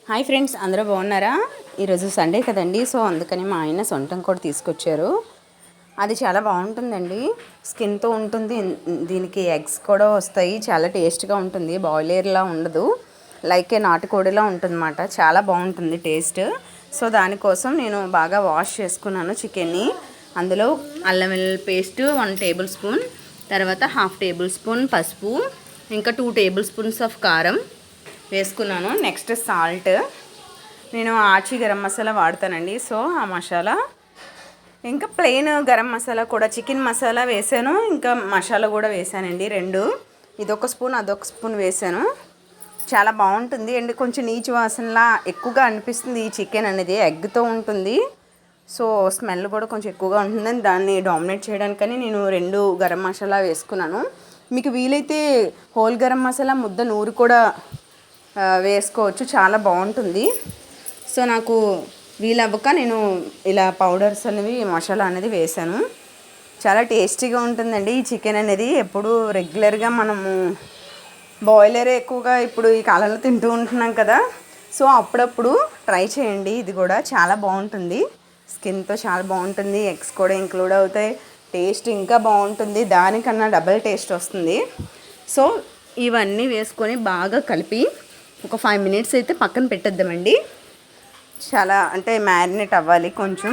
Hi friends, అందరూ బాగున్నారా? ఈరోజు సండే కదండి, సో అందుకని మా ఆయన సొంతం కూడా తీసుకొచ్చారు. అది చాలా బాగుంటుందండి, స్కిన్తో ఉంటుంది. దీనికి ఎగ్స్ కూడా వస్తాయి, చాలా టేస్ట్గా ఉంటుంది. బాయిలర్లా ఉండదు, లైక్ నాటుకోడిలా ఉంటుందన్నమాట. చాలా బాగుంటుంది టేస్ట్. సో దానికోసం నేను బాగా వాష్ చేసుకున్నాను చికెన్ని. అందులో అల్లం వెల్లుల్లి పేస్ట్ 1 టేబుల్ స్పూన్, తర్వాత 1/2 టేబుల్ స్పూన్ పసుపు, ఇంకా 2 టేబుల్ స్పూన్స్ ఆఫ్ కారం వేసుకున్నాను. Next salt. నేను ఆచి గరం మసాలా వాడతానండి, సో ఆ మసాలా, ఇంకా ప్లెయిన్ గరం మసాలా కూడా, చికెన్ మసాలా వేసాను, ఇంకా మసాలా కూడా వేసానండి 2. ఇదొక స్పూన్ అదొక స్పూన్ వేసాను. చాలా బాగుంటుంది అండి. కొంచెం నీచు వాసనలా ఎక్కువగా అనిపిస్తుంది ఈ చికెన్ అనేది, ఎగ్తో ఉంటుంది. సో స్మెల్ కూడా కొంచెం ఎక్కువగా ఉంటుందని దాన్ని డామినేట్ చేయడానికని నేను 2 గరం మసాలా వేసుకున్నాను. మీకు వీలైతే హోల్ గరం మసాలా ముద్ద నూరు కూడా వేసుకోవచ్చు, చాలా బాగుంటుంది. సో నాకు వీలవ్వక నేను ఇలా పౌడర్స్ అనేవి, మసాలా అనేది వేసాను. చాలా టేస్టీగా ఉంటుందండి ఈ చికెన్ అనేది. ఎప్పుడు రెగ్యులర్గా మనము బాయిలరే ఎక్కువగా ఇప్పుడు ఈ కాలంలో తింటూ ఉంటున్నాం కదా, సో అప్పుడప్పుడు ట్రై చేయండి. ఇది కూడా చాలా బాగుంటుంది, స్కిన్తో చాలా బాగుంటుంది. ఎగ్స్ కూడా ఇంక్లూడ్ అవుతాయి, టేస్ట్ ఇంకా బాగుంటుంది, దానికన్నా డబల్ టేస్ట్ వస్తుంది. సో ఇవన్నీ వేసుకొని బాగా కలిపి ఒక 5 మినిట్స్ అయితే పక్కన పెట్టేద్దామండి. చాలా అంటే మ్యారినేట్ అవ్వాలి, కొంచెం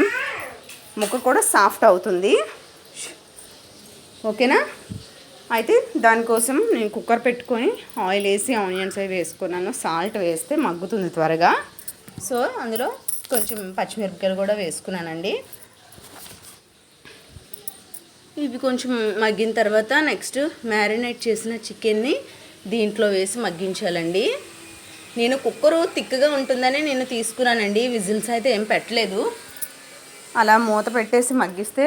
ముక్క కూడా సాఫ్ట్ అవుతుంది. ఓకేనా? అయితే దానికోసం నేను కుక్కర్ పెట్టుకొని ఆయిల్ వేసి ఆనియన్స్ అవి వేసుకున్నాను. సాల్ట్ వేస్తే మగ్గుతుంది త్వరగా. సో అందులో కొంచెం పచ్చిమిరపకాయలు కూడా వేసుకున్నానండి. ఇవి కొంచెం మగ్గిన తర్వాత నెక్స్ట్ మ్యారినేట్ చేసిన చికెన్ని దీంట్లో వేసి మగ్గించాలండి. నేను కుక్కరు థిక్గా ఉంటుందని నేను తీసుకున్నానండి, విజిల్స్ అయితే ఏం పెట్టలేదు. అలా మూత పెట్టేసి మగ్గిస్తే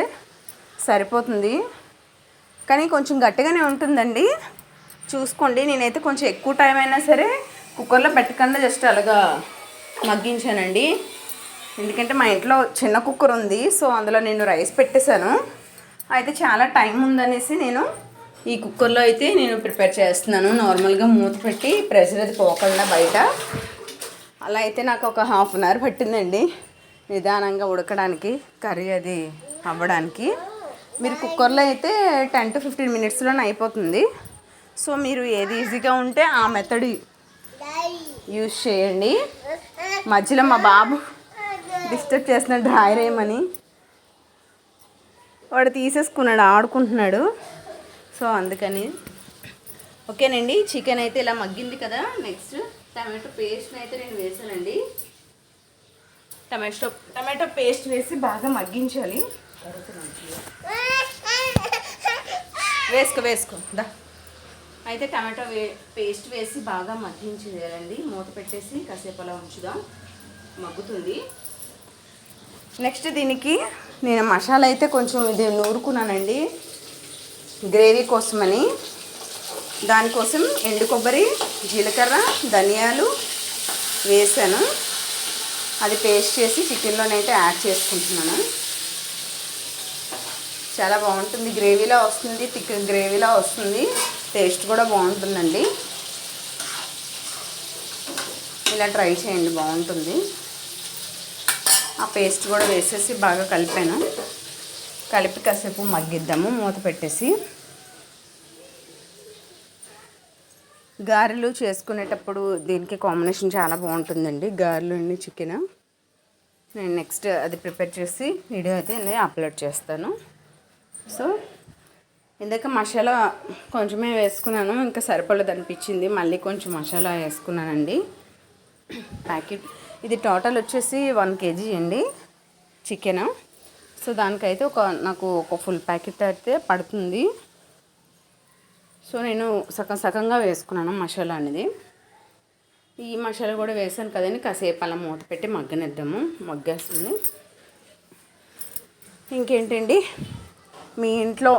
సరిపోతుంది, కానీ కొంచెం గట్టిగానే ఉంటుందండి, చూసుకోండి. నేనైతే కొంచెం ఎక్కువ టైం అయినా సరే కుక్కర్లో పెట్టకుండా జస్ట్ అలాగా మగ్గించానండి. ఎందుకంటే మా ఇంట్లో చిన్న కుక్కర్ ఉంది, సో అందులో నేను రైస్ పెట్టేశాను. అయితే చాలా టైం ఉందనేసి నేను ఈ కుక్కర్లో అయితే నేను ప్రిపేర్ చేస్తున్నాను. నార్మల్గా మూత పెట్టి ప్రెషర్ అది పోకుండా బయట. అలా అయితే నాకు ఒక 1/2 అవర్ పట్టిందండి నిదానంగా ఉడకడానికి, కర్రీ అది అవ్వడానికి. మీరు కుక్కర్లో అయితే 10 to 15 మినిట్స్లోనే అయిపోతుంది. సో మీరు ఏది ఈజీగా ఉంటే ఆ మెథడ్ యూజ్ చేయండి. మధ్యలో మా బాబు డిస్టర్బ్ చేసిన డ్రాయర్ ఏమని వాడు తీసేసుకున్నాడు, ఆడుకుంటున్నాడు. సో అందుకని ఓకేనండి. చికెన్ అయితే ఇలా మగ్గింది కదా, నెక్స్ట్ టమాటో పేస్ట్ని అయితే నేను వేసానండి. టమాటో పేస్ట్ వేసి బాగా మగ్గించాలి. వేసుకో దా. అయితే టమాటో పేస్ట్ వేసి బాగా మగ్గించేయాలండి. మూత పెట్టేసి కాసేపు అలా ఉంచుదాం, మగ్గుతుంది. నెక్స్ట్ దీనికి నేను మసాలా అయితే కొంచెం ఇది నూరుకున్నానండి గ్రేవీ కోసమని. దానికోసం ఎండు కొబ్బరి, జీలకర్ర, ధనియాలు వేసాను. అది పేస్ట్ చేసి చికెన్లోనైతే యాడ్ చేసుకుంటున్నాను. చాలా బాగుంటుంది, గ్రేవీలా వస్తుంది, థిక్ గ్రేవీలా వస్తుంది, టేస్ట్ కూడా బాగుంటుందండి. ఇలా ట్రై చేయండి, బాగుంటుంది. ఆ పేస్ట్ కూడా వేసేసి బాగా కలిపాను. కలిపి కాసేపు మగ్గిద్దాము మూత పెట్టేసి. గారెలు చేసుకునేటప్పుడు దీనికి కాంబినేషన్ చాలా బాగుంటుందండి, గారెలు అండి చికెన్. నేను నెక్స్ట్ అది ప్రిపేర్ చేసి వీడియో అయితే నేను అప్లోడ్ చేస్తాను. సో ఇందాక మసాలా కొంచెమే వేసుకున్నాను, ఇంకా సరిపడదు అనిపించింది, మళ్ళీ కొంచెం మసాలా వేసుకున్నానండి. ప్యాకెట్ ఇది టోటల్ వచ్చేసి 1 kg అండి చికెన్. సో దానికైతే నాకు ఒక ఫుల్ ప్యాకెట్ అయితే పడుతుంది. సో నేను సగంగా వేసుకున్నాను మసాలా అనేది. ఈ మసాలా కూడా వేసాను కదండి, కాసేపు అలా మూత పెట్టి మగ్గనిద్దాము, మగ్గేస్తుంది. ఇంకేంటండి, మీ ఇంట్లో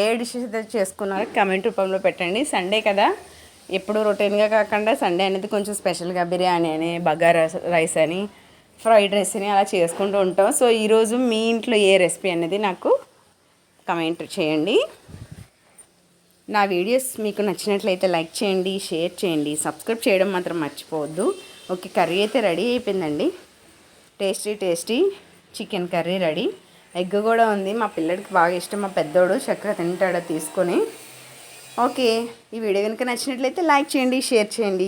ఏ డిషెస్ చేసుకున్నారో కమెంట్ రూపంలో పెట్టండి. సండే కదా, ఎప్పుడు రొటీన్గా కాకుండా సండే అనేది కొంచెం స్పెషల్గా బిర్యానీ అని, బగారా రైస్ అని, ఫ్రైడ్ రైస్ అని అలా చేసుకుంటూ ఉంటాం. సో ఈరోజు మీ ఇంట్లో ఏ రెసిపీ అనేది నాకు కమెంట్ చేయండి. నా వీడియోస్ మీకు నచ్చినట్లయితే లైక్ చేయండి, షేర్ చేయండి, సబ్స్క్రైబ్ చేయడం మాత్రం మర్చిపోవద్దు. ఓకే, కర్రీ అయితే రెడీ అయిపోయిందండి. Tasty tasty chicken curry ready. Egg కూడా ఉంది, మా పిల్లడికి బాగా ఇష్టం, మా పెద్దోడు చక్కగా తింటాడు తీసుకొని. ఓకే, ఈ వీడియో కనుక నచ్చినట్లయితే లైక్ చేయండి, షేర్ చేయండి.